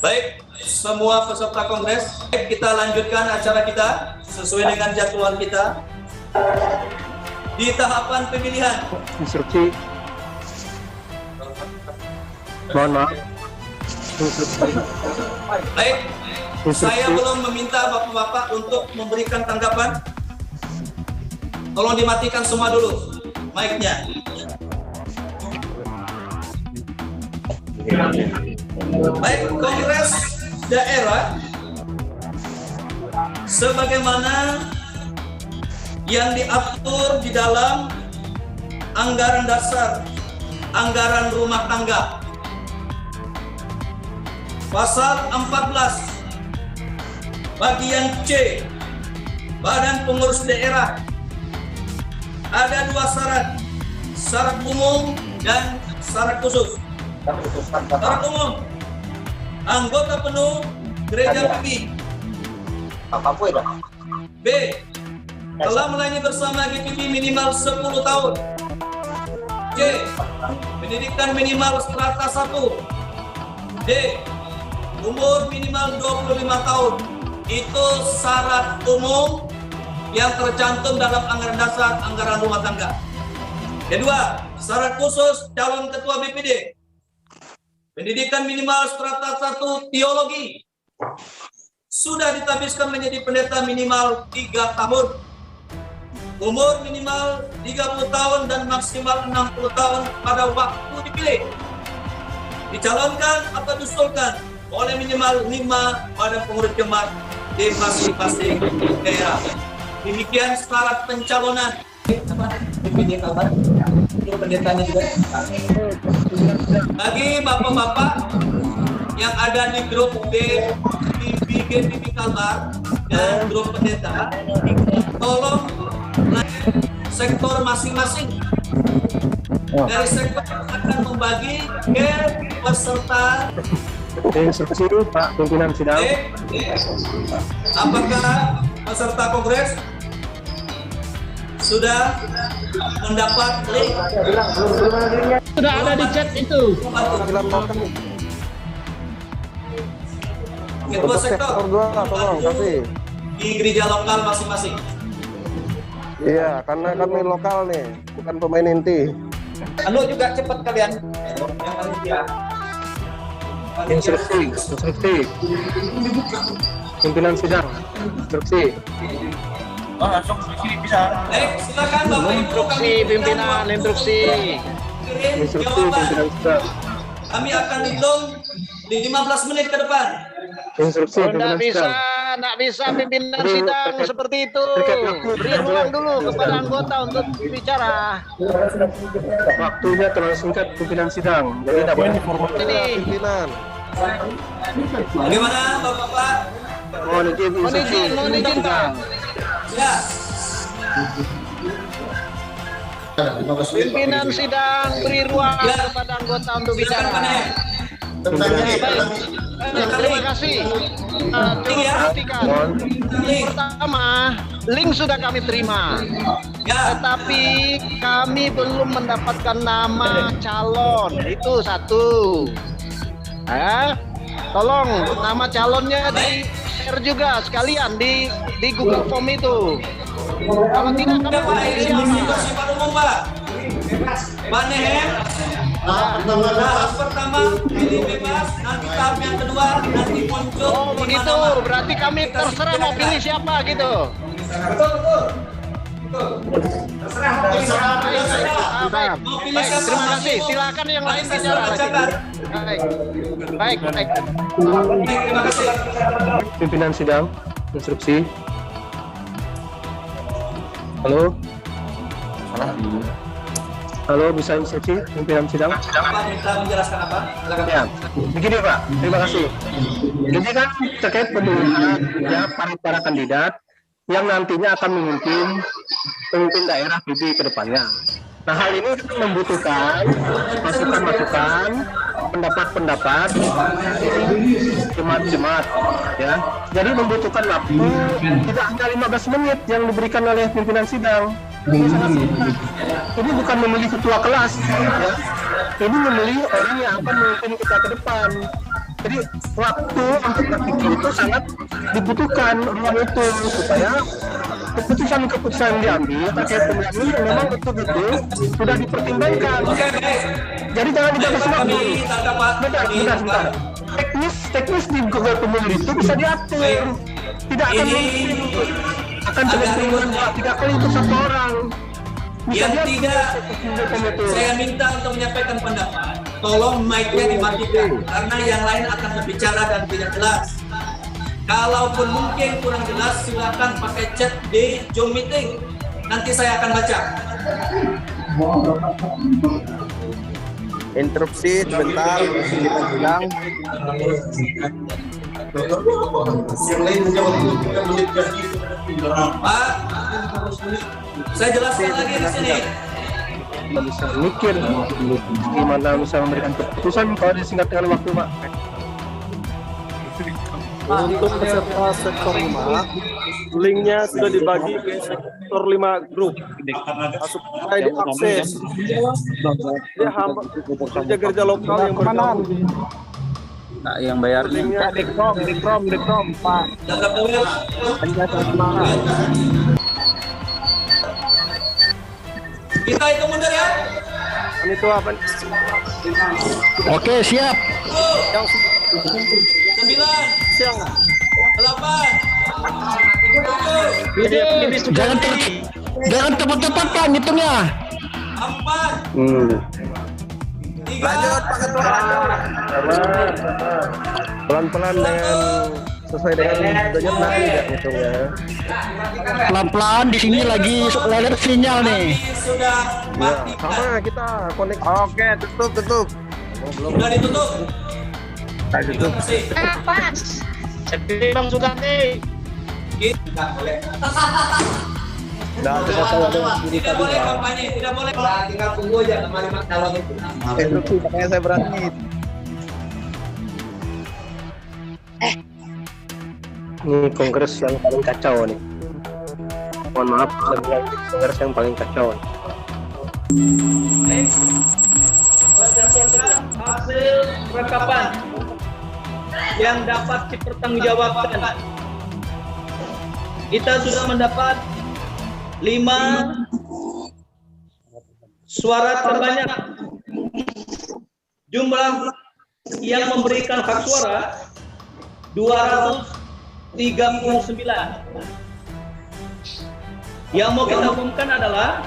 Baik, semua peserta kongres, kita lanjutkan acara kita sesuai dengan jadwal kita di tahapan pemilihan. Instruksi. Mohon maaf. Baik, saya belum meminta bapak-bapak untuk memberikan tanggapan. Tolong dimatikan semua dulu mic-nya. Baik, kongres daerah sebagaimana yang diatur di dalam anggaran dasar anggaran rumah tangga pasal 14 bagian C Badan Pengurus Daerah ada dua syarat umum dan syarat khusus. Syarat umum, anggota penuh gereja PPI. B. Telah melayani bersama GPP minimal 10 tahun. C. Pendidikan minimal strata 1. D. Umur minimal 25 tahun. Itu syarat umum yang tercantum dalam anggaran dasar anggaran rumah tangga. Kedua, syarat khusus calon ketua BPD. Pendidikan minimal strata 1 teologi. Sudah ditabiskan menjadi pendeta minimal 3 tahun. Umur minimal 30 tahun dan maksimal 60 tahun pada waktu dipilih. Dicalonkan atau diusulkan oleh minimal 5 badan pengurus jemaat di masing-masing daerah. Demikian syarat pencalonan. BPD Kalbar, itu pendetanya juga. Bagi bapak-bapak yang ada di grup B, GPP Kalbar dan grup pendeta, tolong sektor masing-masing. Dari sektor akan membagi ke peserta. Instruksi Pak Pimpinan Sidang. Apakah peserta kongres sudah mendapat link? Sudah ada di chat itu. Ketua sektor tolong kasih. di gereja lokal masing-masing. Iya, karena kami lokal nih, bukan pemain inti. Anu juga cepat kalian. Instruksi. Pimpinan Sidang. Instruksi. Langsung di sini bisa. Silakan Bapak Ibu. Instruksi pimpinan, instruksi. Instruksi Pimpinan Sidang. Kami akan hitung 15 menit ke depan. Instruksi Pimpinan Sidang. Nggak bisa pimpinan sidang seperti itu. Beri ruang dulu kepada anggota untuk bicara. Waktunya terlalu singkat Pimpinan Sidang. Jadi tidak boleh informasi. Ini Pimpinan. Bagaimana Bapak? Mohon izin. mohon izin Pak. Ya. Pimpinan sidang beri ruang kepada anggota untuk Silakan Pak bicara. Nen. Terima kasih. Coba perhatikan. Pertama, link sudah kami terima. Ya. Tetapi kami belum mendapatkan nama calon. Itu satu. Tolong nama calonnya di share juga sekalian di Google Form itu. Kalau tidak kami Pak, ini siapa? sifat umum Pak. Pak Nehem. Tahap pertama pilih bebas, nanti tahap yang kedua nanti muncul. Oh 5 begitu, nama. berarti kami terserah mau pilih siapa gitu. Betul. Terserah mau pilih siapa. Baik, Mau pilih baik, siapa, terima Mas kasih. Ibu? Silakan yang lain Saya bicara. sudah bacakan. Baik. Baik, terima kasih. Pimpinan Sidang. Instruksi. Halo. Halo, bisa instruksi Pimpinan Sidang? Bapak minta menjelaskan apa? Silakan. Ya, begini Pak, terima kasih. Jadi kan terkait pemilihan ya para kandidat yang nantinya akan memimpin daerah PB ke depannya. Nah, hal ini membutuhkan masukan-masukan, pendapat-pendapat jemaat-jemaat ya. Jadi membutuhkan waktu tidak hanya 15 menit yang diberikan oleh pimpinan sidang. Ini sangat singkat. Ini bukan memilih ketua kelas ya. Ini memilih orang yang akan memimpin kita ke depan. Jadi waktu untuk berpikir itu sangat dibutuhkan ruang itu supaya keputusan-keputusan yang diambil terkait pemilihan ini memang betul-betul sudah dipertimbangkan. Oke, baik. Jadi jangan dibahas semua. Kami tanggapan. Bentar. Teknis di Google pemilih itu bisa diatur. Tidak akan mungkin akan cenderung tidak kali untuk satu orang. Bisa Yang tidak, diatur. saya minta untuk menyampaikan pendapat. Tolong mic-nya dimatikan karena yang lain akan berbicara dan tidak jelas. Kalaupun mungkin kurang jelas, silakan pakai chat di Zoom meeting. Nanti saya akan baca. Interupsi sebentar, kita bilang. Pak, saya jelaskan lagi di sini. Kita bisa mikir gimana bisa memberikan keputusan kalau disingkat dengan waktu, Pak. Untuk peserta sektor 5, linknya sudah dibagi ke sektor 5 grup. Masuk di akses. Dia hamba kerja-kerja lokal yang bergabung. Nah, yang bayarnya Linknya di Chrome, Pak. Jaga power. Kita hitung mundur ya. Itu apa? Oke, siap. 9, Siang. 8, Jangan tepat-tepat Pak ngitungnya. 4, 3, Lanjut, Pak Ketua. Pelan-pelan dengan sesuai dengan budget ya hitungnya. Pelan-pelan di sini lagi lelet sinyal nih. sudah Ya, mati. sama kita koneksi. Oke, tutup. Sudah ditutup. Terima kasih. Bang Sugati. Tidak boleh. Nah, Tidak boleh kampanye, tidak boleh. Tinggal tunggu aja kalimat calon itu. interupsi, makanya saya berani. Ini kongres yang paling kacau nih. Mohon maaf, saya bilang ini kongres yang paling kacau. Berdasarkan hasil rekapan yang dapat dipertanggungjawabkan, kita sudah mendapat 5 suara terbanyak. Jumlah yang memberikan hak suara 239. Yang mau kita umumkan adalah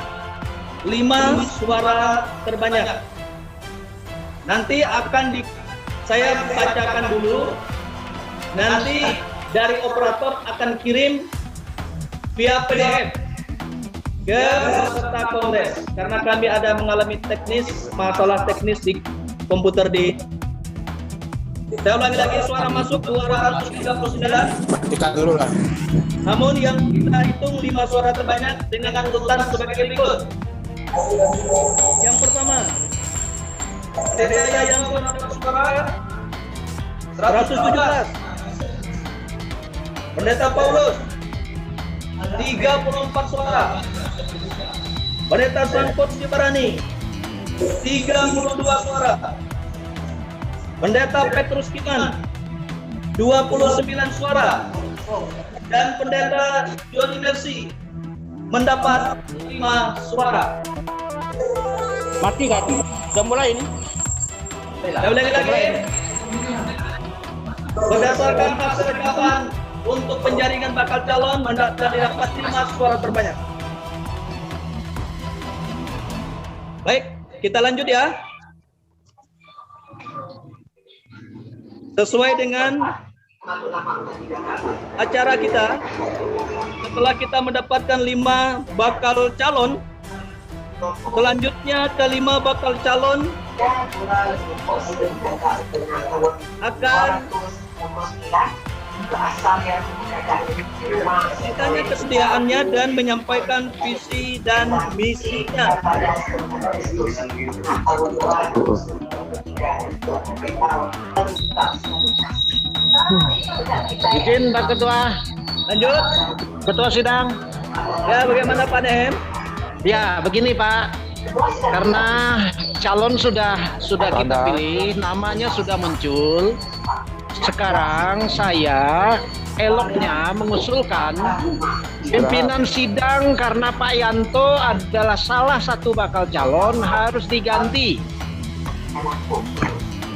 5 suara terbanyak. Nanti akan saya bacakan dulu. Nanti dari operator akan kirim via PDF ke peserta kongres karena kami ada mengalami masalah teknis di komputer di. Saya ulangi lagi, suara masuk 239. Matikan dulu lah. Namun yang kita hitung 5 suara terbanyak dengan urutan sebagai berikut. Yang pertama, Dedaya yang mendapat suara 117. Pendeta Paulus 34 suara. Pendeta Sangkot Sibarani 32 suara. Pendeta Petrus Kiman 29 suara. Dan pendeta Johnny Mercy mendapat 5 suara. Mati kan? Udah mulai ini. Saya ulangi lagi. Berdasarkan hasil rekapan untuk penjaringan bakal calon mendapat 5 suara terbanyak. Baik, kita lanjut ya. Sesuai dengan acara kita, setelah kita mendapatkan 5 bakal calon, selanjutnya ke-5 bakal calon akan ditanya kesediaannya dan menyampaikan visi dan misinya. Izin Pak Ketua. Lanjut. Ketua sidang. Ya, bagaimana Pak Dehem? Ya, begini Pak. Karena calon sudah kita pilih, namanya sudah muncul. Sekarang saya eloknya mengusulkan pimpinan sidang, karena Pak Yanto adalah salah satu bakal calon, harus diganti.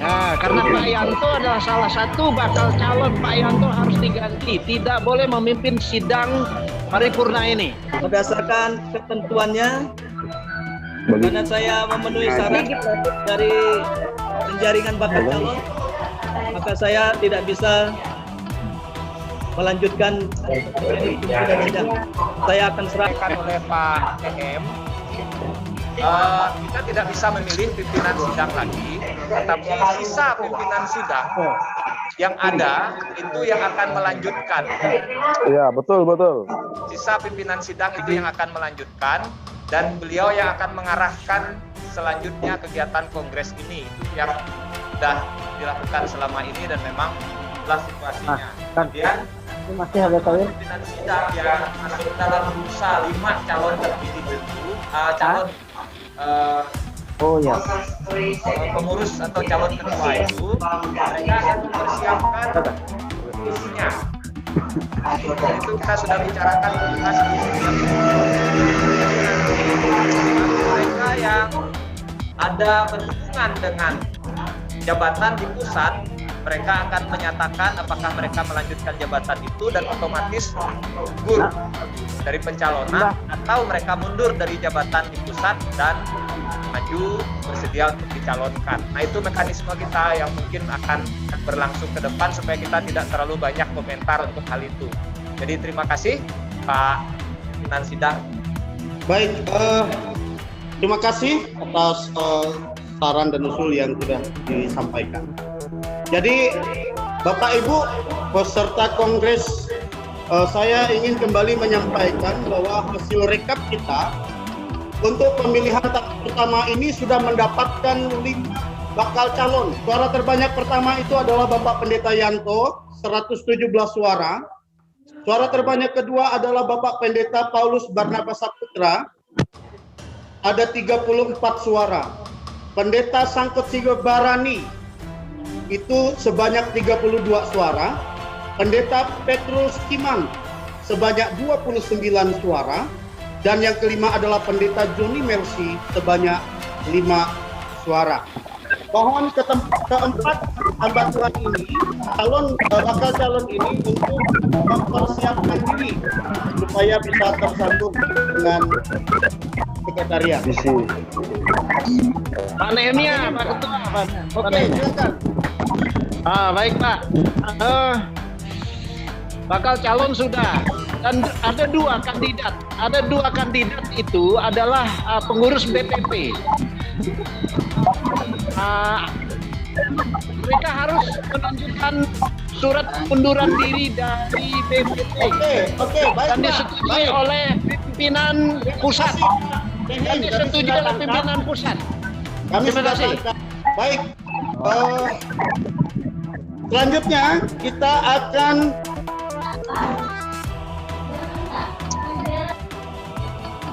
Nah, karena Pak Yanto adalah salah satu bakal calon, Pak Yanto harus diganti. Tidak boleh memimpin sidang paripurna ini. Berdasarkan ketentuannya, karena saya memenuhi syarat dari penjaringan bakal calon, maka saya tidak bisa melanjutkan sidang. Saya akan serahkan oleh Pak EM. Kita tidak bisa memilih pimpinan sidang lagi, tetapi sisa pimpinan sidang yang ada itu yang akan melanjutkan. Iya, betul. Sisa pimpinan sidang itu yang akan melanjutkan, dan beliau yang akan mengarahkan selanjutnya kegiatan kongres ini. Itu yang sudah dilakukan selama ini dan memang itulah situasinya. Kemudian Masih ada kalian? pimpinan sidang yang masuk dalam bursa 5 calon terpilih itu, calon Oh ya. pengurus atau calon ketua itu, mereka akan mempersiapkan isinya. Itu kita sudah bicarakan mereka yang ada berhubungan dengan jabatan di pusat, mereka akan menyatakan apakah mereka melanjutkan jabatan itu dan otomatis gugur dari pencalonan, atau mereka mundur dari jabatan di pusat dan maju bersedia untuk dicalonkan. Nah, itu mekanisme kita yang mungkin akan berlangsung ke depan supaya kita tidak terlalu banyak komentar untuk hal itu. Jadi terima kasih Pak pimpinan sidang. Baik, terima kasih atas saran dan usul yang sudah disampaikan. Jadi Bapak Ibu peserta kongres, saya ingin kembali menyampaikan bahwa hasil rekap kita untuk pemilihan tahap pertama ini sudah mendapatkan 5 bakal calon. Suara terbanyak pertama itu adalah Bapak Pendeta Yanto, 117 suara. Suara terbanyak kedua adalah Bapak Pendeta Paulus Barnabas Saputra, ada 34 suara. Pendeta Sangkut Sigobarani itu sebanyak 32 suara. Pendeta Petrus Kimang sebanyak 29 suara. Dan yang kelima adalah Pendeta Joni Mercy sebanyak 5 suara. Mohon keempat hamba Tuhan ini, bakal calon ini untuk mempersiapkan diri supaya bisa tersambung dengan sekretariat. Pak Nehemia, Pak Ketua. Oke, silakan. Baik Pak. Bakal calon sudah, dan ada 2 kandidat. Ada 2 kandidat itu adalah pengurus BPP. Mereka harus menunjukkan surat pengunduran diri dari BPP. Oke, baik. Dan disetujui oleh pimpinan pusat. Dan disetujui oleh pimpinan pusat. Kami Terima sudah kasih. tangkap. Baik. Selanjutnya kita akan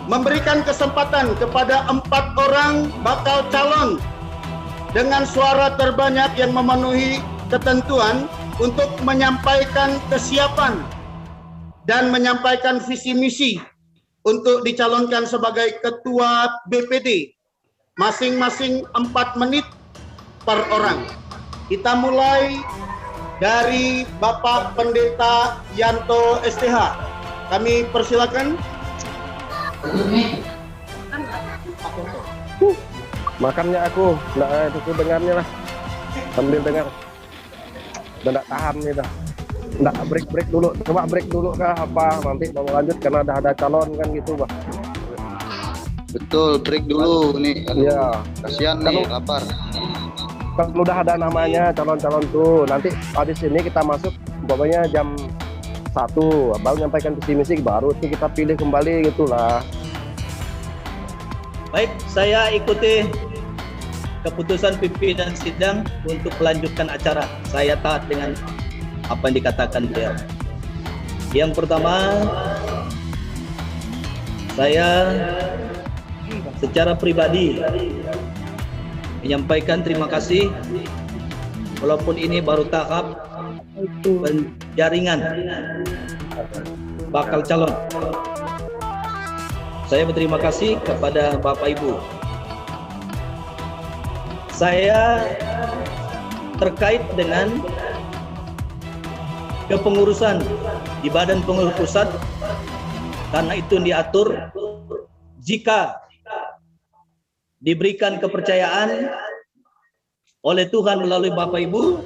memberikan kesempatan kepada 4 orang bakal calon dengan suara terbanyak yang memenuhi ketentuan untuk menyampaikan kesiapan dan menyampaikan visi misi untuk dicalonkan sebagai ketua BPD. Masing-masing 4 menit per orang. Kita mulai dari Bapak Pendeta Yanto STH. Kami persilakan. Makannya aku dengarnya lah, sambil dengar. Udah tahan nih dah. Nggak break dulu, coba break dulu kah apa, nanti mau lanjut karena ada calon kan gitu Pak. Betul, break dulu nih. Iya. Kasihan nih, lapar. Kan udah ada namanya calon-calon tuh. Nanti habis ini kita masuk, pokoknya jam 1 abang nyampaikan visi misi, baru tuh kita pilih kembali gitulah. Baik, saya ikuti keputusan pimpinan sidang untuk melanjutkan acara. Saya taat dengan apa yang dikatakan beliau. Yang pertama, saya secara pribadi menyampaikan terima kasih, walaupun ini baru tahap penjaringan bakal calon. Saya berterima kasih kepada Bapak Ibu. Saya terkait dengan kepengurusan di Badan Pengurus Pusat, karena itu diatur jika diberikan kepercayaan oleh Tuhan melalui Bapak Ibu,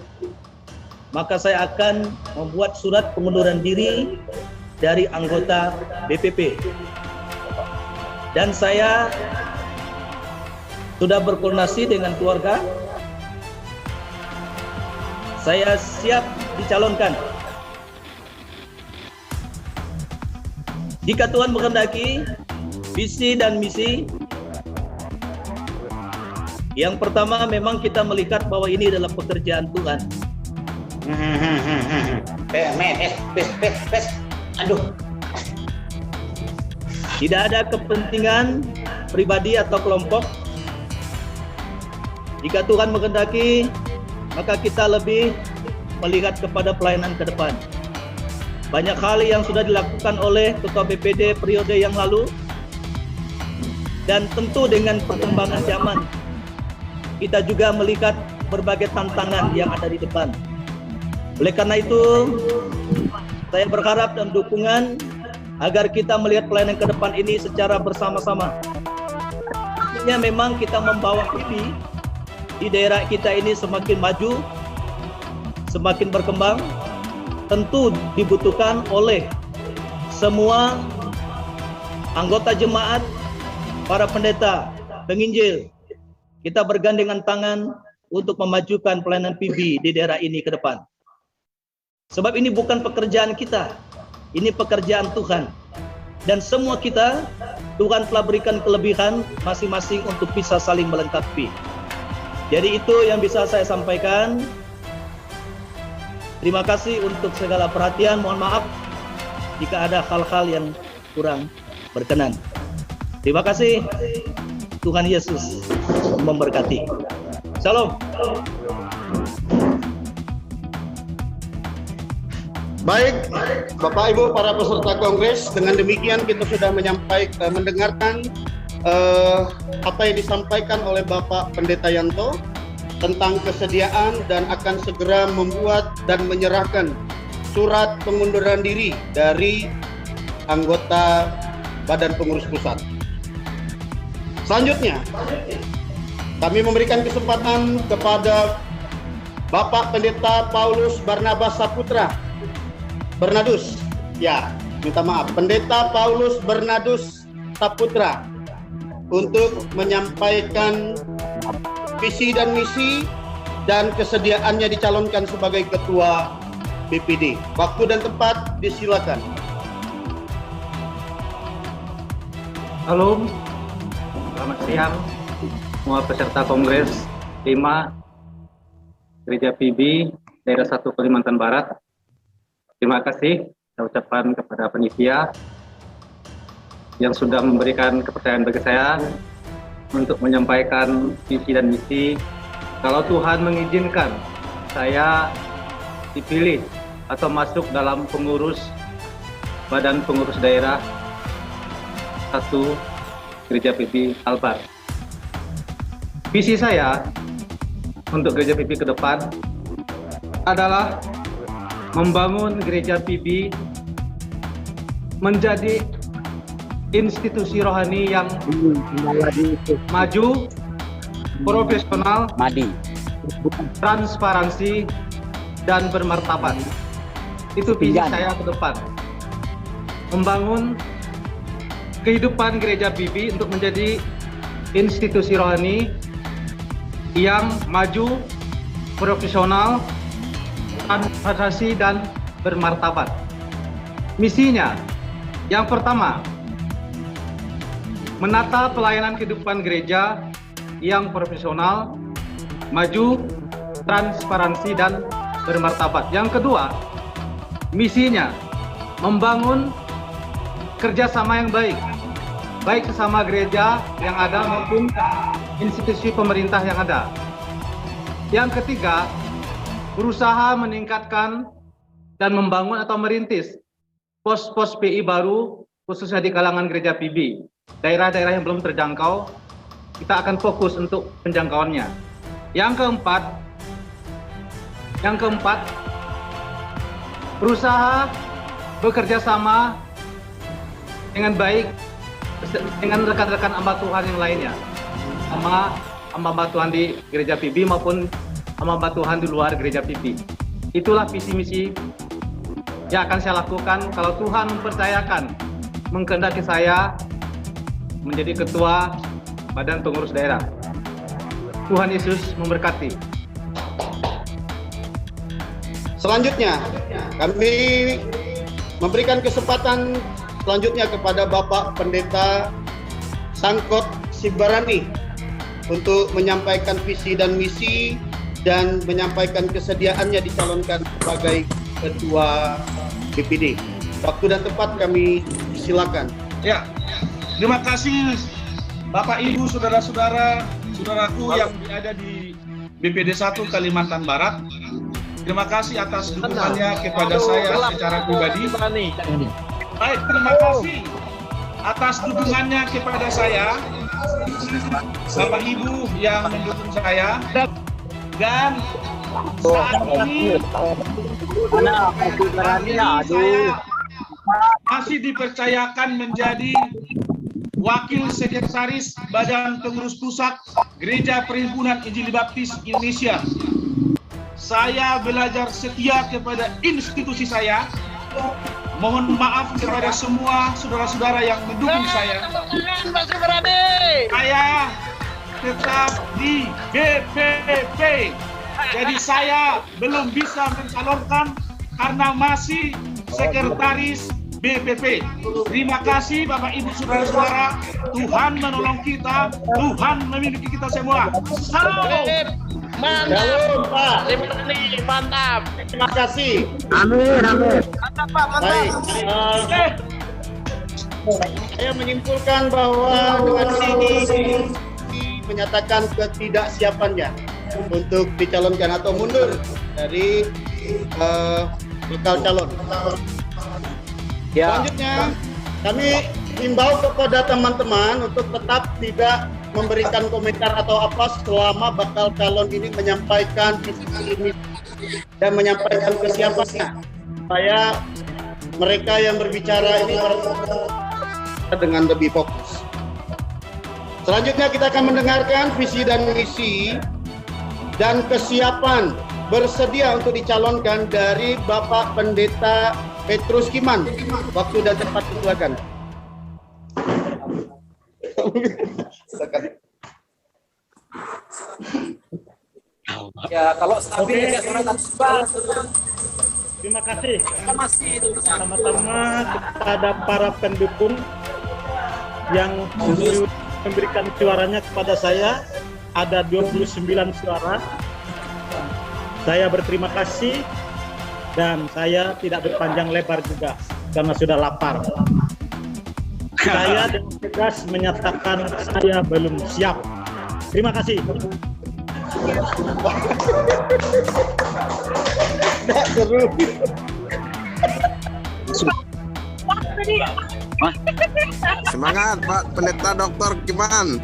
maka saya akan membuat surat pengunduran diri dari anggota BPP. Dan saya sudah berkoordinasi dengan keluarga. Saya siap dicalonkan. Jika Tuhan menghendaki, visi dan misi yang pertama, memang kita melihat bahwa ini adalah pekerjaan Tuhan. Aduh. Tidak ada kepentingan pribadi atau kelompok. Jika Tuhan menghendaki, maka kita lebih melihat kepada pelayanan ke depan. Banyak hal yang sudah dilakukan oleh Ketua BPD periode yang lalu, dan tentu dengan perkembangan zaman, kita juga melihat berbagai tantangan yang ada di depan. Oleh karena itu, saya berharap dan dukungan agar kita melihat pelayanan ke depan ini secara bersama-sama. Artinya memang kita membawa ini di daerah kita ini semakin maju, semakin berkembang, tentu dibutuhkan oleh semua anggota jemaat, para pendeta, penginjil. Kita bergandengan tangan untuk memajukan pelayanan PB di daerah ini ke depan. Sebab ini bukan pekerjaan kita, ini pekerjaan Tuhan. Dan semua kita, Tuhan telah berikan kelebihan masing-masing untuk bisa saling melengkapi. Jadi itu yang bisa saya sampaikan. Terima kasih untuk segala perhatian. Mohon maaf jika ada hal-hal yang kurang berkenan. Terima kasih. Tuhan Yesus memberkati. Salam. Baik, Bapak Ibu para peserta kongres, dengan demikian kita sudah mendengarkan apa yang disampaikan oleh Bapak Pendeta Yanto tentang kesediaan dan akan segera membuat dan menyerahkan surat pengunduran diri dari anggota Badan Pengurus Pusat. Selanjutnya, kami memberikan kesempatan kepada Bapak Pendeta Paulus Barnabas Saputra, Bernadus, ya, minta maaf, Pendeta Paulus Bernadus Saputra, untuk menyampaikan visi dan misi dan kesediaannya dicalonkan sebagai Ketua BPD. Waktu dan tempat disilakan. Halo, selamat siang semua peserta Kongres 5 Gereja PB Daerah 1 Kalimantan Barat. Terima kasih saya ucapkan kepada panitia yang sudah memberikan kepercayaan bagi saya untuk menyampaikan visi dan misi. Kalau Tuhan mengizinkan saya dipilih atau masuk dalam pengurus Badan Pengurus Daerah 1 Gereja PB Albar. Visi saya untuk Gereja PB ke depan adalah membangun Gereja PB menjadi institusi rohani yang maju, profesional, transparansi, dan bermartabat. Itu visi saya ke depan. Membangun kehidupan Gereja PB untuk menjadi institusi rohani yang maju, profesional, transparansi, dan bermartabat. Misinya, yang pertama, menata pelayanan kehidupan gereja yang profesional, maju, transparansi, dan bermartabat. Yang kedua, misinya, membangun kerjasama yang baik baik sesama gereja yang ada maupun institusi pemerintah yang ada. Yang ketiga, berusaha meningkatkan dan membangun atau merintis pos-pos PI baru khususnya di kalangan gereja PB. Daerah-daerah yang belum terjangkau, kita akan fokus untuk penjangkauannya. Yang keempat, berusaha bekerja sama dengan baik dengan rekan-rekan hamba Tuhan yang lainnya, sama hamba Tuhan di gereja PB maupun hamba Tuhan di luar gereja PB. Itulah visi misi yang akan saya lakukan kalau Tuhan mempercayakan, mengkehendaki saya menjadi ketua Badan Pengurus Daerah. Tuhan Yesus memberkati. Selanjutnya, kami memberikan kesempatan selanjutnya kepada Bapak Pendeta Sangkot Sibarani untuk menyampaikan visi dan misi dan menyampaikan kesediaannya dicalonkan sebagai Ketua BPD. Waktu dan tempat kami silakan. Ya, terima kasih Bapak Ibu, saudara-saudara, saudaraku yang berada di BPD 1 Kalimantan Barat. Terima kasih atas dukungannya kepada saya secara pribadi. Baik, terima kasih atas dukungannya kepada saya, Bapak Ibu yang mendukung saya. Dan saat ini saya masih dipercayakan menjadi Wakil Sekretaris Badan Pengurus Pusat Gereja Perhimpunan Injil Baptis Indonesia. Saya belajar setia kepada institusi saya. Mohon maaf kepada semua saudara-saudara yang mendukung saya. Saya tetap di BPP. Jadi saya belum bisa mencalonkan karena masih sekretaris BPP. Terima kasih Bapak Ibu saudara-saudara. Tuhan menolong kita, Tuhan memiliki kita semua. Salam. Shalom, Pak. Mantap. Terima kasih. Amin, amin. Mantap, Pak. Baik. Saya menyimpulkan bahwa dengan ini menyatakan ketidaksiapannya untuk dicalonkan atau mundur dari bakal calon. Selanjutnya, kami himbau kepada teman-teman untuk tetap tidak memberikan komentar atau apa selama bakal calon ini menyampaikan visi dan menyampaikan kesiapannya. Supaya mereka yang berbicara ini dengan lebih fokus. Selanjutnya kita akan mendengarkan visi dan misi dan kesiapan bersedia untuk dicalonkan dari Bapak Pendeta Petrus Kiman. Waktu dan tempat silakan. Ya, kalau stabil ya surat Terima kasih sama-sama kepada para pendukung yang memberikan suaranya kepada saya. Ada 29 suara. Saya berterima kasih dan saya tidak berpanjang lebar juga karena sudah lapar. Saya dengan tegas menyatakan saya belum siap. Terima kasih. Tidak seru. Semangat Pak Pendeta Dr. Kiman.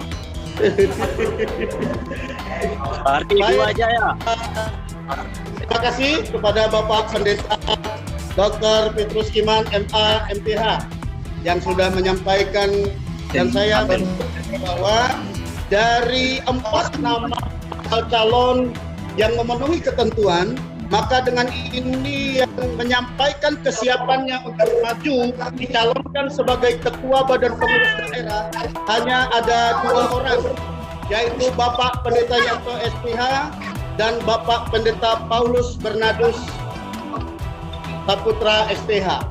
Parti dua aja ya. Terima kasih kepada Bapak Pendeta Dr. Petrus Kiman MA MPH yang sudah menyampaikan dan saya bahwa dari 4 nama calon yang memenuhi ketentuan, maka dengan ini yang menyampaikan kesiapannya untuk maju dicalonkan sebagai Ketua Badan Pengurus Daerah hanya ada 2 orang, yaitu Bapak Pendeta Yanto SPH dan Bapak Pendeta Paulus Bernardus Saputra SPH.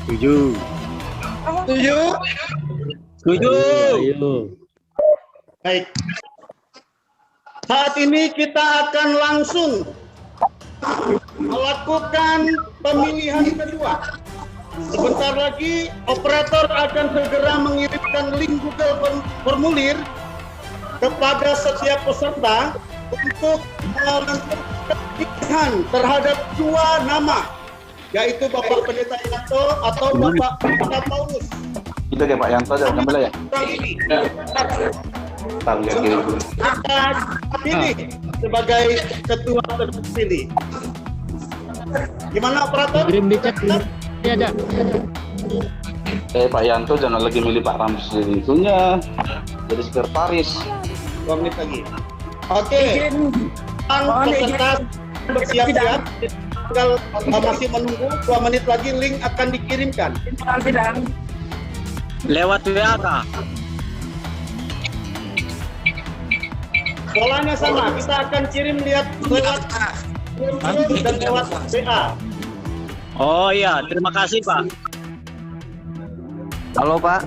Setuju. Setuju? Setuju. Baik. Saat ini kita akan langsung melakukan pemilihan kedua. Sebentar lagi operator akan segera mengirimkan link Google Formulir kepada setiap peserta untuk menentukan pilihan terhadap 2 nama, yaitu Bapak Pendeta Yanto atau Bapak Pendeta Paulus. Itu kayak Pak Yanto aja ngambil ya. Akan pilih sebagai ketua terpilih. Gimana operator? Kirim di chat aja. Pak Yanto jangan lagi milih Pak Ramzi itunya jadi sekretaris. 2 menit lagi. Oke. Peserta bersiap-siap. Tinggal masih menunggu 2 menit lagi link akan dikirimkan. Lewat WA kah? Polanya sama, kita akan kirim lewat dan lewat WA. Oh iya, terima kasih Pak. Halo Pak.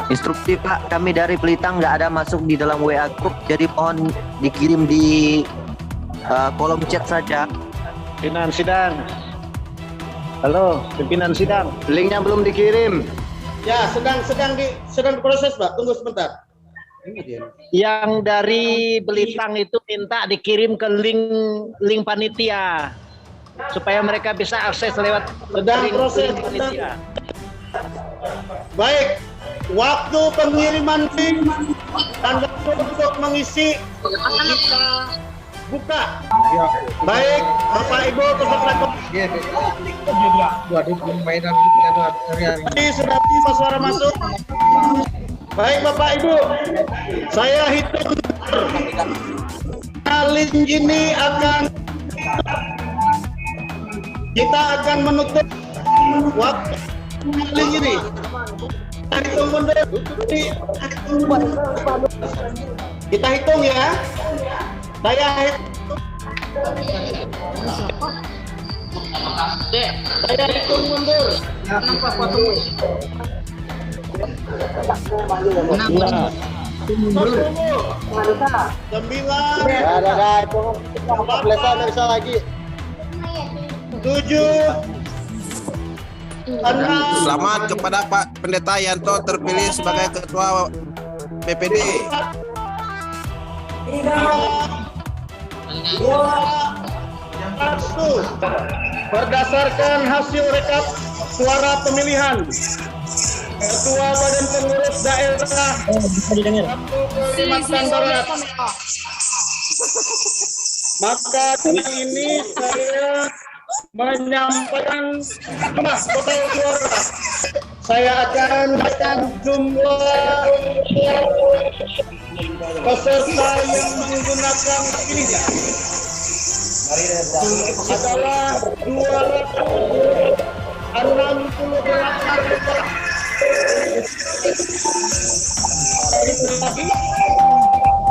Instruksi Pak, kami dari Pelitang nggak ada masuk di dalam WA group, jadi mohon dikirim di kolom chat saja. Pimpinan sidang. Halo, pimpinan sidang. Linknya belum dikirim. Ya, sedang diproses Pak. Tunggu sebentar. Yang dari Belitang itu minta dikirim ke link panitia supaya mereka bisa akses lewat sedang proses panitia. Baik, waktu pengiriman link dan waktu untuk mengisi kita buka. Baik, Bapak Ibu peserta ini sudah bisa suara masuk. Baik Bapak Ibu, saya hitung link ini kita akan menutup waktu link ini. Kita hitung mundur. Kita hitung ya. Saya hitung mundur. 9, 8, 7, 6. Selamat kepada Pak Pendeta Yanto terpilih sebagai Ketua PPD. 2, 1. Berdasarkan hasil rekap suara pemilihan Ketua Badan Pengurus Daerah Kalimantan Barat, maka kali ini saya menyampaikan jumlah total suara. Saya akan bacakan jumlah peserta yang menggunakan pilihan adalah 268.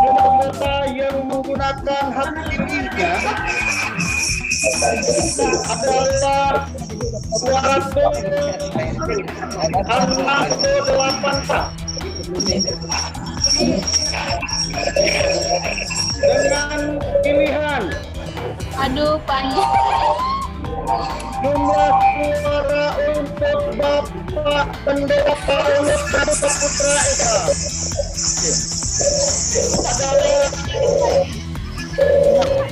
Jumlah peserta yang menggunakan hak pilihnya adalah 268. Dengan pilihan panjang. Jumlah suara untuk Bapak Pendeta Paulus Saputra Eka adalah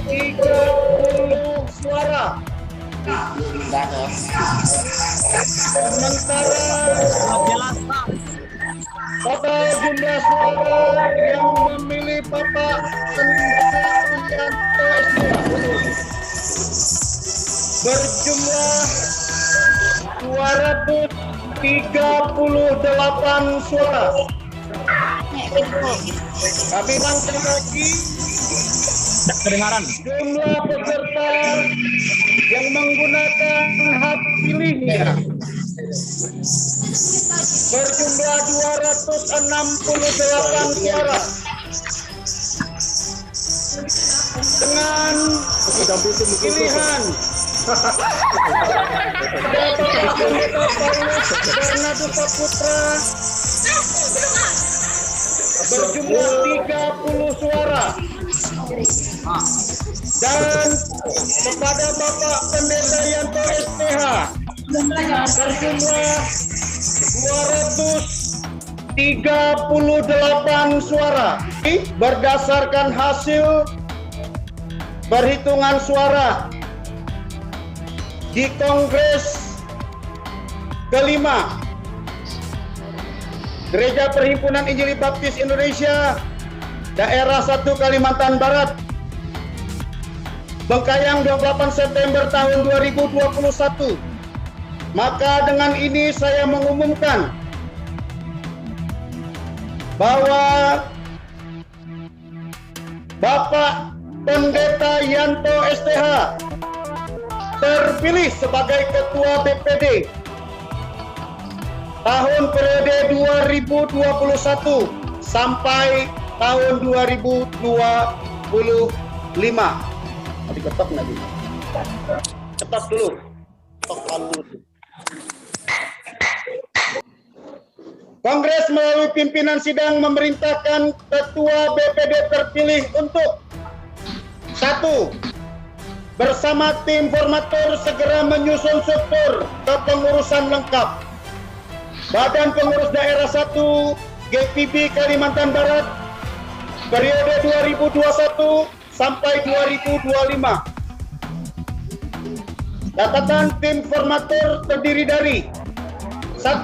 30 suara. Sementara total jumlah suara yang memilih Bapak Pendeta Yanto berjumlah 238 suara. Kami langsung lagi. Kedengaran. Jumlah peserta yang menggunakan hak pilihnya berjumlah 268 suara. Dengan pilihan Bapak Pendeta Paulus Bernardo Saputra berjumlah 30 suara. Dan kepada Bapak Pendeta Yanto SPH berjumlah 238 suara berdasarkan hasil perhitungan suara di Kongres kelima Gereja Perhimpunan Injili Baptis Indonesia Daerah 1 Kalimantan Barat, Bengkayang 28 September tahun 2021. Maka dengan ini saya mengumumkan bahwa Bapak Pendeta Yanto STH terpilih sebagai Ketua BPD tahun periode 2021 sampai tahun 2025. Diketok lagi. Cepat dulu. Kongres melalui pimpinan sidang memerintahkan Ketua BPD terpilih untuk 1. Bersama tim formatur segera menyusun struktur kepengurusan lengkap Badan Pengurus Daerah 1 GPB Kalimantan Barat periode 2021 sampai 2025. Catatan tim formatur terdiri dari 1.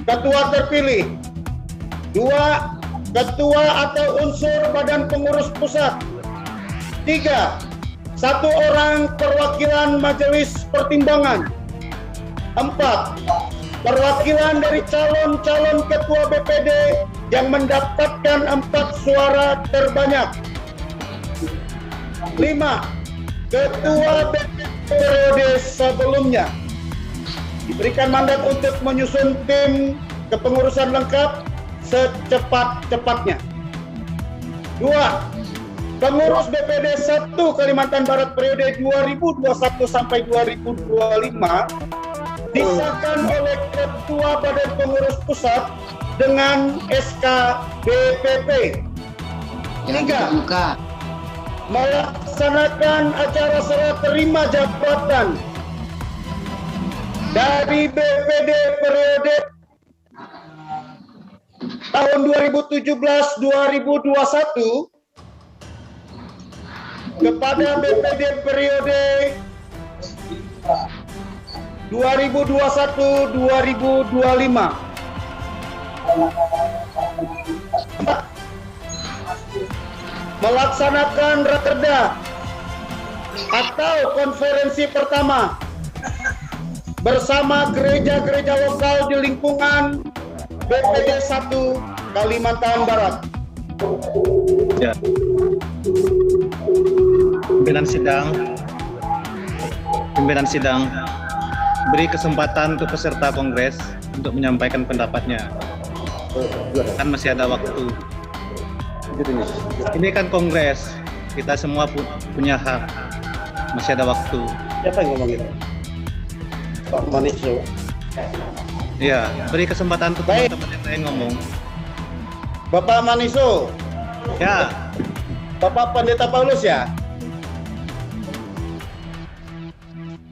Ketua terpilih, 2. Ketua atau unsur Badan Pengurus Pusat, 3. 1 orang perwakilan Majelis Pertimbangan, 4. Perwakilan dari calon-calon Ketua BPD yang mendapatkan 4 suara terbanyak, 5. Ketua BPD periode sebelumnya diberikan mandat untuk menyusun tim kepengurusan lengkap secepat-cepatnya. 2. Pengurus BPD 1 Kalimantan Barat periode 2021 sampai 2025 disahkan oleh Ketua Badan Pengurus Pusat dengan SK BPP. 3. Melaksanakan acara serah terima jabatan dari BPD periode tahun 2017-2021 kepada BPD periode 2021-2025. Melaksanakan rakerda atau konferensi pertama bersama gereja-gereja lokal di lingkungan BPD 1 Kalimantan Barat. Ya. Pimpinan sidang beri kesempatan untuk peserta kongres untuk menyampaikan pendapatnya. Kan masih ada waktu. Ini kan kongres, kita semua punya hak, masih ada waktu. Siapa yang ngomong gitu? Pak Maniso. Iya, beri kesempatan untuk teman-teman yang lain ngomong. Bapak Maniso. Ya. Bapak Pendeta Paulus ya?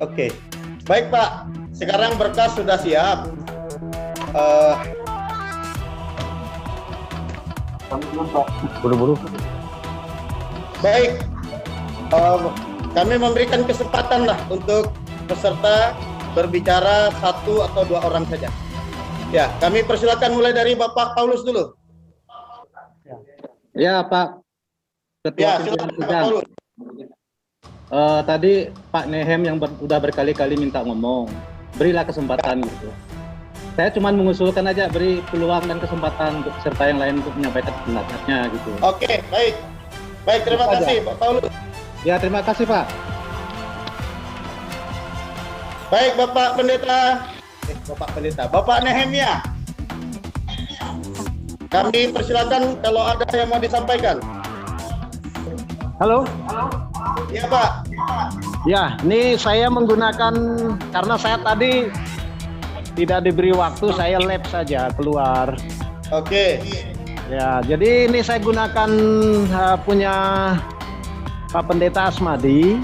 Oke. Baik Pak, sekarang berkas sudah siap. Buru-buru. Baik. Kami memberikan kesempatan lah untuk peserta berbicara 1 atau 2 orang saja. Ya, kami persilakan mulai dari Bapak Paulus dulu. Ya, Pak Ketua Ya, Pimpinan silakan Pak Sidang. Paulus. Tadi Pak Nehem yang udah berkali-kali minta ngomong, berilah kesempatan gitu. Saya cuma mengusulkan aja beri peluang dan kesempatan untuk peserta yang lain untuk menyampaikan pendapatnya gitu. Oke, baik. Baik, terima kasih Pak Paulus. Ya, terima kasih Pak. Baik, Bapak Pendeta. Bapak Nehemia. Kami persilakan kalau ada yang mau disampaikan. Halo. Iya Pak. Ya, ini saya menggunakan karena saya tadi tidak diberi waktu, saya lab saja keluar. Oke. Ya, jadi ini saya gunakan punya Pak Pendeta Asmadi.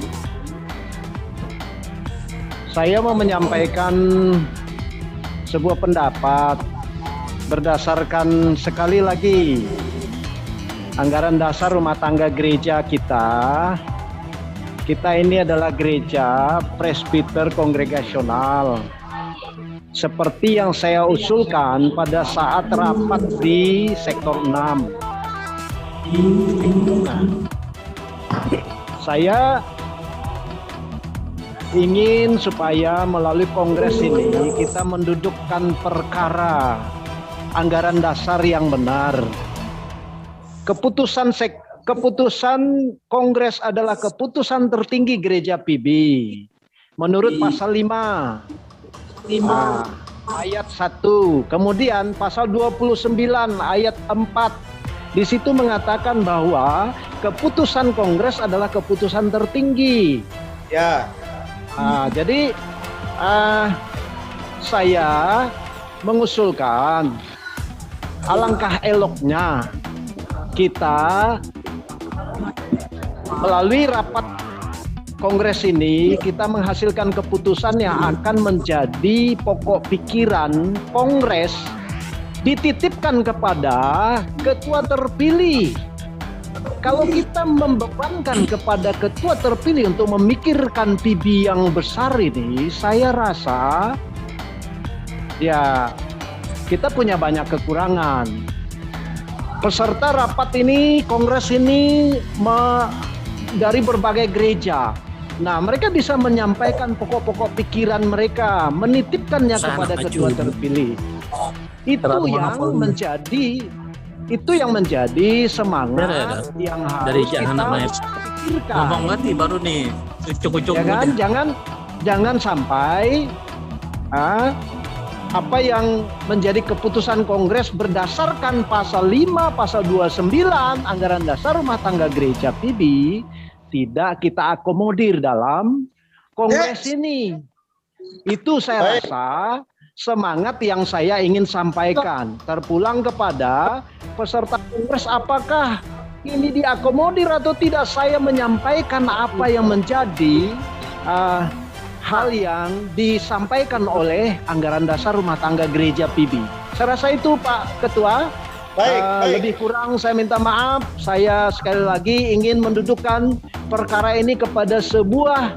Saya mau menyampaikan sebuah pendapat berdasarkan sekali lagi anggaran dasar rumah tangga gereja kita. Kita ini adalah gereja presbiter kongregasional. Seperti yang saya usulkan pada saat rapat di sektor 6. Saya ingin supaya melalui kongres ini kita mendudukkan perkara anggaran dasar yang benar. Keputusan kongres adalah keputusan tertinggi gereja PB. Menurut pasal 5 ayat 1, kemudian pasal 29 ayat 4 di situ mengatakan bahwa keputusan kongres adalah keputusan tertinggi. Ya. Jadi saya mengusulkan alangkah eloknya kita melalui rapat kongres ini kita menghasilkan keputusan yang akan menjadi pokok pikiran kongres, dititipkan kepada ketua terpilih. Kalau kita membebankan kepada ketua terpilih untuk memikirkan PB yang besar ini, saya rasa ya kita punya banyak kekurangan. Peserta rapat ini, kongres ini dari berbagai gereja. Nah, mereka bisa menyampaikan pokok-pokok pikiran mereka, menitipkannya kepada ketua terpilih. Itu yang menjadi semangat yang harus kita pikirkan. Ngomong mati baru nih, ucuk-ucuk. Ya kan? Jangan sampai apa yang menjadi keputusan kongres berdasarkan pasal 5, pasal 29 anggaran dasar rumah tangga gereja PB tidak kita akomodir dalam kongres ini. Itu saya rasa semangat yang saya ingin sampaikan. Terpulang kepada peserta kongres, apakah ini diakomodir atau tidak, saya menyampaikan apa yang menjadi hal yang disampaikan oleh anggaran dasar rumah tangga gereja PB. Saya rasa itu Pak Ketua. Baik. Lebih kurang saya minta maaf. Saya sekali lagi ingin mendudukkan perkara ini kepada sebuah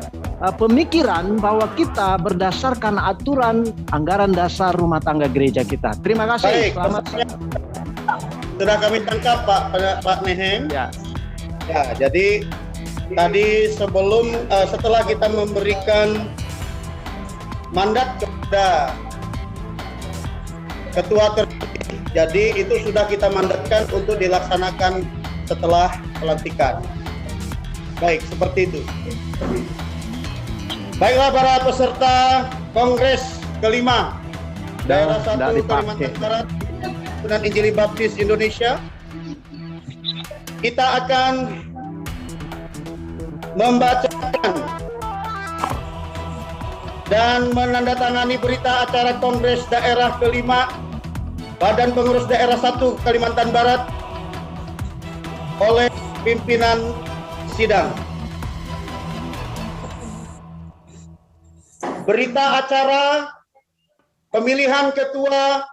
pemikiran bahwa kita berdasarkan aturan anggaran dasar rumah tangga gereja kita. Terima kasih. Baik, selamat. Sudah kami tangkap Pak Nehem. Ya, jadi tadi setelah kita memberikan mandat kepada ketua terpilih, jadi itu sudah kita mandatkan untuk dilaksanakan setelah pelantikan. Baik, seperti itu. Baiklah para peserta Kongres kelima Daerah 1 Kalimantan Barat Himpunan Injili Baptis Indonesia, kita akan membacakan dan menandatangani berita acara Kongres Daerah kelima Badan Pengurus Daerah 1 Kalimantan Barat oleh pimpinan sidang. Berita acara pemilihan Ketua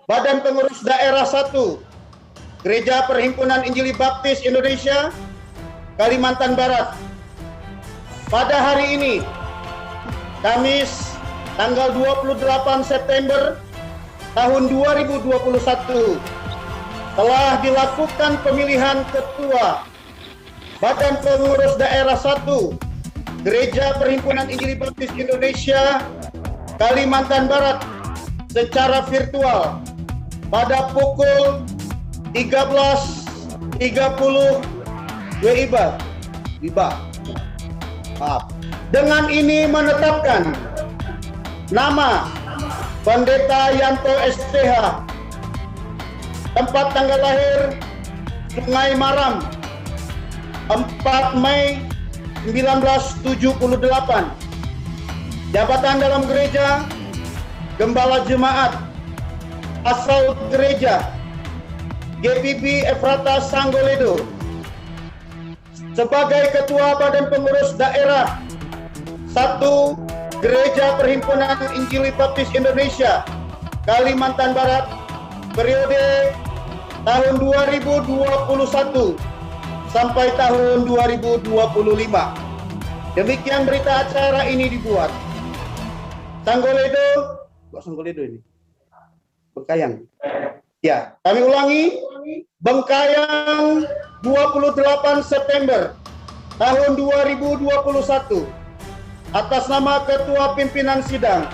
Badan Pengurus Daerah 1 Gereja Perhimpunan Injili Baptis Indonesia Kalimantan Barat pada hari ini, Kamis tanggal 28 September tahun 2021, telah dilakukan pemilihan Ketua Badan Pengurus Daerah 1 Gereja Perhimpunan Injili Baptis Indonesia Kalimantan Barat secara virtual pada pukul 13.30 WIBA. Dengan ini menetapkan nama Pendeta Yanto SPH, tempat tanggal lahir Sungai Maram, 4 Mei 1978, jabatan dalam gereja Gembala Jemaat, asal gereja GPB Efrata Sanggoledo. Sebagai Ketua Badan Pengurus Daerah 1 Gereja Perhimpunan Injili Baptis Indonesia Kalimantan Barat periode tahun 2021 sampai tahun 2025. Demikian berita acara ini dibuat. Sanggoledo, kok Sanggoledo ini? Bengkayang. Ya, kami ulangi. Bengkayang 28 September tahun 2021 atas nama Ketua Pimpinan Sidang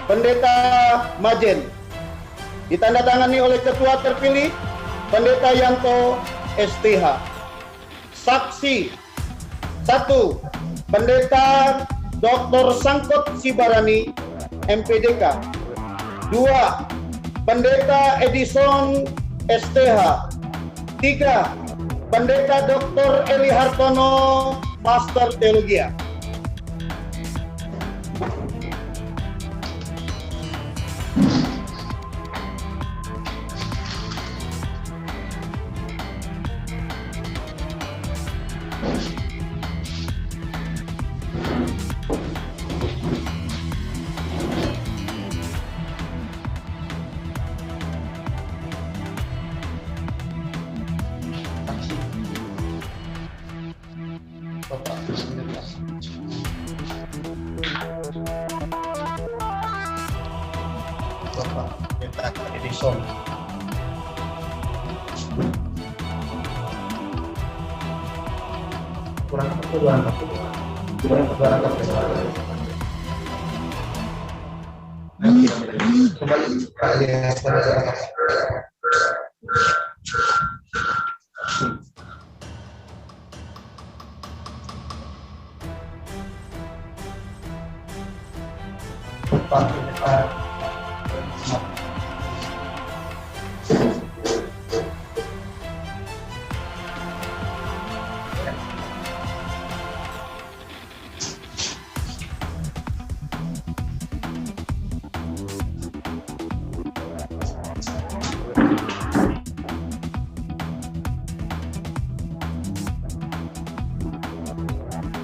Pendeta Majen, ditandatangani oleh Ketua terpilih Pendeta Yanto STH. Saksi 1. Pendeta Dr. Sangkot Sibarani MPDK. 2. Pendeta Edison STH. 3. Pendeta Dr. Eli Hartono Master Teologia. Edison.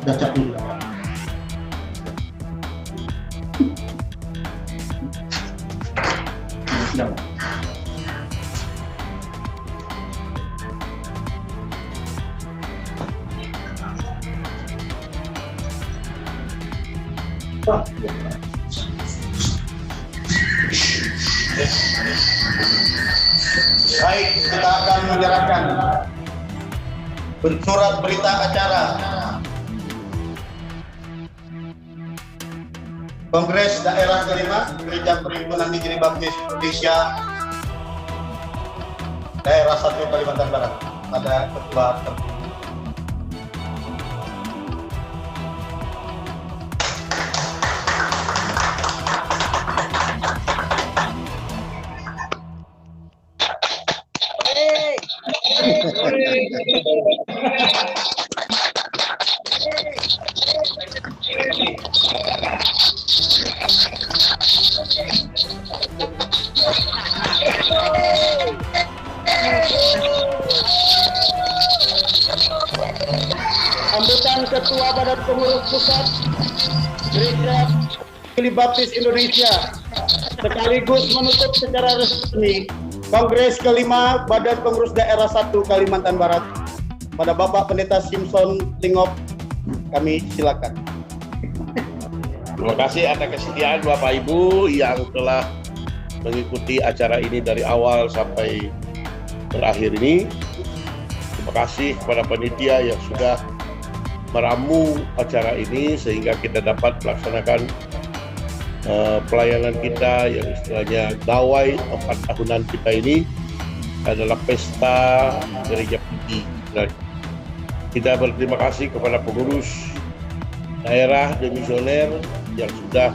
Baca dulu. Baik, kita akan menyerahkan surat berita acara Kongres Daerah kelima Gereja Perhimpunan Injili Baptis Indonesia Daerah 1 Kalimantan Barat pada Ketua terpilih. Sambutan Ketua Badan Pengurus Pusat Gereja Injili Baptis Indonesia sekaligus menutup secara resmi Kongres kelima Badan Pengurus Daerah 1 Kalimantan Barat pada Bapak Pendeta Simpson Lingop. Kami silakan. Terima kasih atas kesediaan Bapak Ibu yang telah mengikuti acara ini dari awal sampai terakhir ini. Terima kasih kepada panitia yang sudah meramu acara ini sehingga kita dapat melaksanakan pelayanan kita yang istilahnya gawai 4 tahunan kita ini adalah pesta Gereja PB. Dan kita berterima kasih kepada pengurus daerah dan misioner yang sudah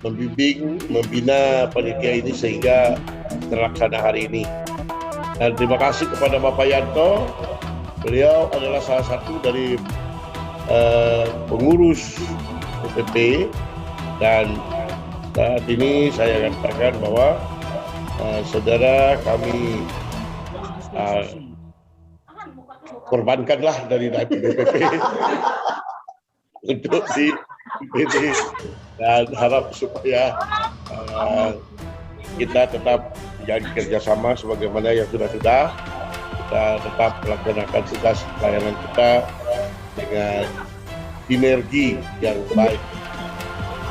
membimbing, membina panitia ini sehingga terlaksana hari ini. Dan terima kasih kepada Bapak Yanto, beliau adalah salah satu dari pengurus PPP dan saat ini saya katakan bahwa saudara kami korbankanlah dari DPP untuk di ini, dan harap supaya kita tetap menjadi kerjasama sebagaimana yang sudah-sudah, kita tetap melaksanakan tugas pelayanan kita dengan sinergi yang baik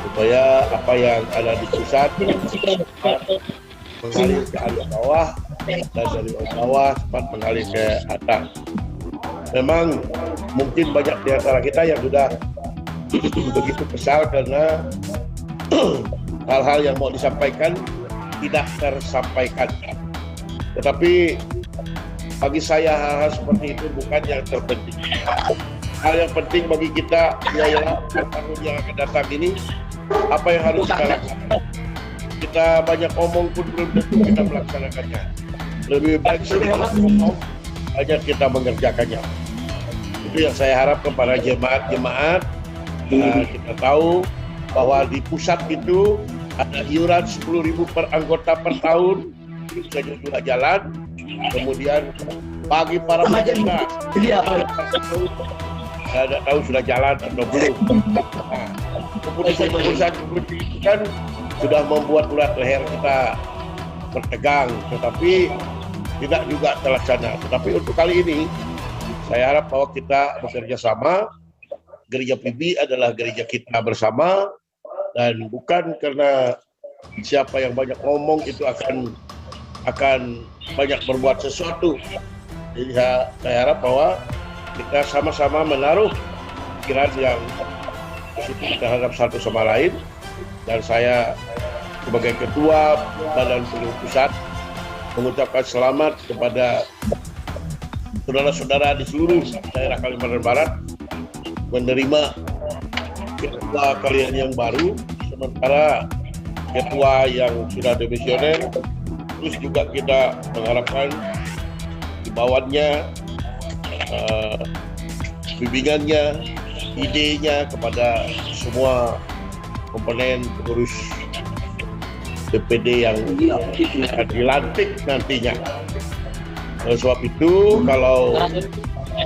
supaya apa yang ada di pusat mengalir ke arah bawah dan dari bawah cepat mengalir ke atas. Memang mungkin banyak di antara kita yang sudah begitu kesal karena hal-hal yang mau disampaikan tidak tersampaikan. Tetapi bagi saya hal-hal seperti itu bukan yang terpenting. Hal yang penting bagi kita ialah tahun yang akan datang ini apa yang harus kita lakukan. Kita banyak omong pun belum tentu kita melaksanakannya. Lebih baik sedikit ngomong, banyak kita mengerjakannya. Itu yang saya harap kepada jemaat-jemaat. Kita tahu bahwa di pusat itu ada iuran 10.000 per anggota per tahun, itu saja sudah jalan. Kemudian bagi para peserta, saya tidak tahu sudah jalan atau belum. Keputusan seperti itu kan sudah membuat urat leher kita bertegang, tetapi tidak juga terlaksana. Tetapi untuk kali ini, saya harap bahwa kita bekerja sama. Gereja PB adalah gereja kita bersama, dan bukan karena siapa yang banyak ngomong itu akan banyak berbuat sesuatu. Jadi saya harap bahwa kita sama-sama menaruh pikiran yang positif terhadap satu sama lain. Dan saya sebagai ketua Badan Penyuluh Pusat mengucapkan selamat kepada saudara-saudara di seluruh daerah Kalimantan Barat menerima ketua kalian yang baru, sementara ketua yang sudah demisioner. Terus juga kita mengharapkan himbauannya, bimbingannya, idenya kepada semua komponen pengurus DPD yang akan dilantik nantinya. Oleh sebab itu, kalau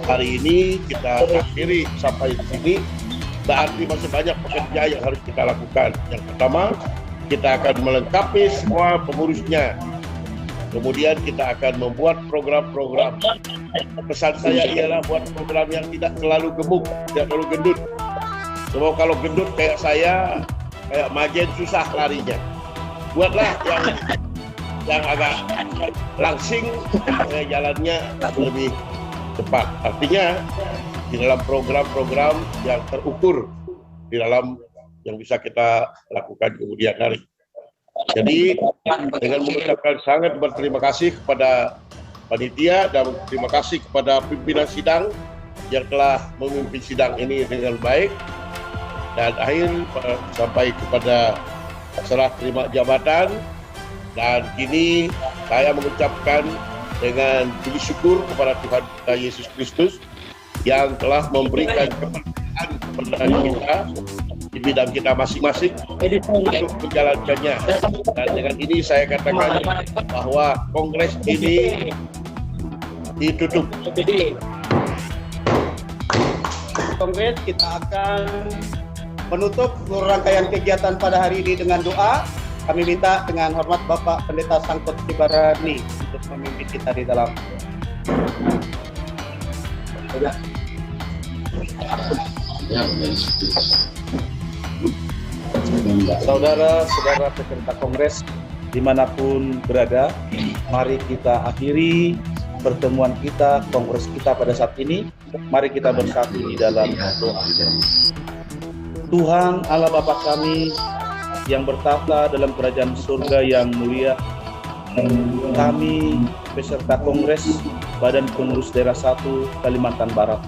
hari ini kita akhiri sampai di sini, berarti masih banyak pekerja yang harus kita lakukan. Yang pertama, kita akan melengkapi semua pengurusnya. Kemudian kita akan membuat program-program. Pesan saya ialah buat program yang tidak terlalu gemuk, tidak terlalu gendut. Sebab kalau gendut kayak saya, kayak Majen susah larinya. Buatlah yang agak langsing, jalannya lebih cepat. Artinya di dalam program-program yang terukur, di dalam yang bisa kita lakukan kemudian hari. Jadi dengan mengucapkan sangat berterima kasih kepada panitia dan terima kasih kepada pimpinan sidang yang telah memimpin sidang ini dengan baik, dan akhir sampai kepada serah terima jabatan. Dan kini saya mengucapkan dengan puji syukur kepada Tuhan kita Yesus Kristus yang telah memberikan kepercayaan kepada kita di bidang kita masing-masing untuk menjalankannya. Dan dengan ini saya katakan bahwa kongres ini ditutup. Kongres kita akan menutup seluruh rangkaian kegiatan pada hari ini dengan doa. Kami minta dengan hormat Bapak Pendeta Sangkut Tibarani untuk memimpin kita di dalam. Saudara-saudara peserta kongres dimanapun berada, mari kita akhiri pertemuan kita, kongres kita pada saat ini. Mari kita bersatu di dalam doa. Tuhan Allah Bapa kami yang bertahta dalam kerajaan surga yang mulia, kami peserta kongres Badan Pengurus Daerah 1 Kalimantan Barat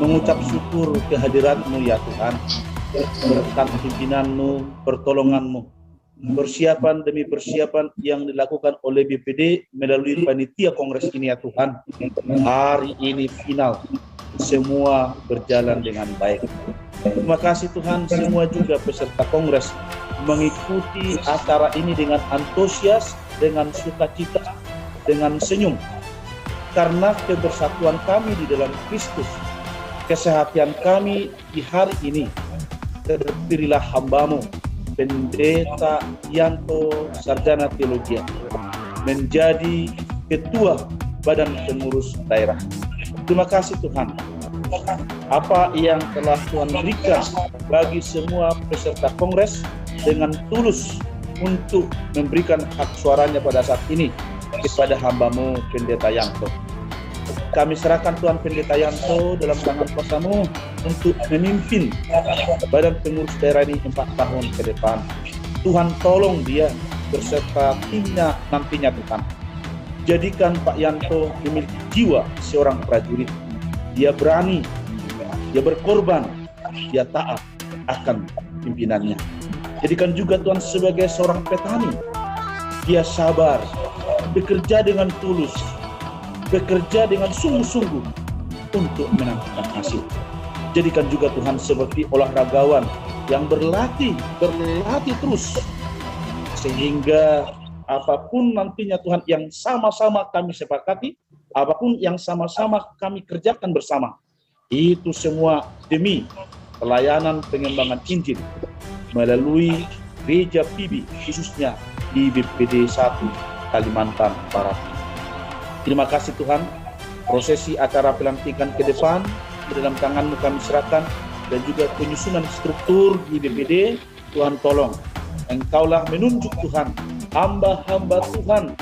mengucap syukur kehadiran-Mu ya Tuhan, berkat pimpinan-Mu, pertolongan-Mu, persiapan demi persiapan yang dilakukan oleh BPD melalui panitia kongres ini ya Tuhan. Hari ini final, semua berjalan dengan baik. Terima kasih Tuhan, semua juga peserta kongres mengikuti acara ini dengan antusias, dengan sukacita, dengan senyum. Karena kebersatuan kami di dalam Kristus, kesehatan kami di hari ini, terpilihlah hamba-Mu, Pendeta Yanto Sarjana Teologi, menjadi Ketua Badan Pengurus Daerah. Terima kasih Tuhan. Apa yang telah Tuhan berikan bagi semua peserta kongres dengan tulus untuk memberikan hak suaranya pada saat ini kepada hamba-Mu Pendeta Yanto. Kami serahkan Tuhan Pendeta Yanto dalam tangan kuasa-Mu untuk memimpin Badan Pengurus Daerah ini 4 tahun ke depan. Tuhan tolong dia berserta timnya nantinya Tuhan. Jadikan Pak Yanto memiliki jiwa seorang prajurit. Dia berani, dia berkorban, dia taat akan pimpinannya. Jadikan juga Tuhan sebagai seorang petani. Dia sabar, bekerja dengan tulus, bekerja dengan sungguh-sungguh untuk menantikan hasil. Jadikan juga Tuhan seperti olahragawan yang berlatih terus, sehingga apapun nantinya Tuhan yang sama-sama kami sepakati, apapun yang sama-sama kami kerjakan bersama, itu semua demi pelayanan pengembangan Injil melalui Gereja PIBI, khususnya di BPD 1 Kalimantan Barat. Terima kasih Tuhan. Prosesi acara pelantikan ke depan di dalam tangan-Mu kami serahkan, dan juga penyusunan struktur di BPD, Tuhan tolong. Engkaulah menunjuk Tuhan hamba-hamba Tuhan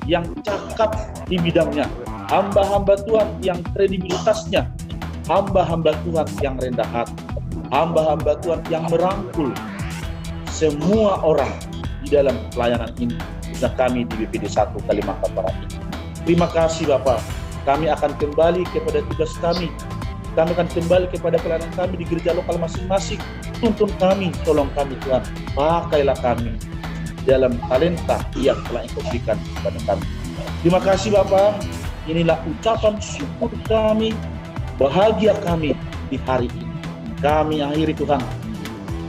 yang cakap di bidangnya, hamba-hamba Tuhan yang kredibilitasnya, hamba-hamba Tuhan yang rendah hati, hamba-hamba Tuhan yang merangkul semua orang di dalam pelayanan ini, khususnya kami di BPD 1 Kalimantan Barat ini. Terima kasih Bapak. Kami akan kembali kepada tugas kami. Kami akan kembali kepada pelayanan kami di gereja lokal masing-masing. Tuntun kami, tolong kami Tuhan. Pakailah kami dalam talenta yang telah Engkau berikan kepada kami. Terima kasih Bapak. Inilah ucapan syukur kami, bahagia kami di hari ini. Kami akhiri Tuhan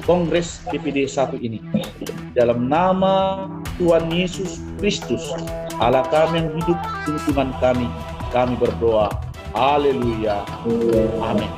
Kongres BPD 1 ini dalam nama Tuhan Yesus Kristus, Allah kami yang hidup, tuntunan kami berdoa. Haleluya. Amin.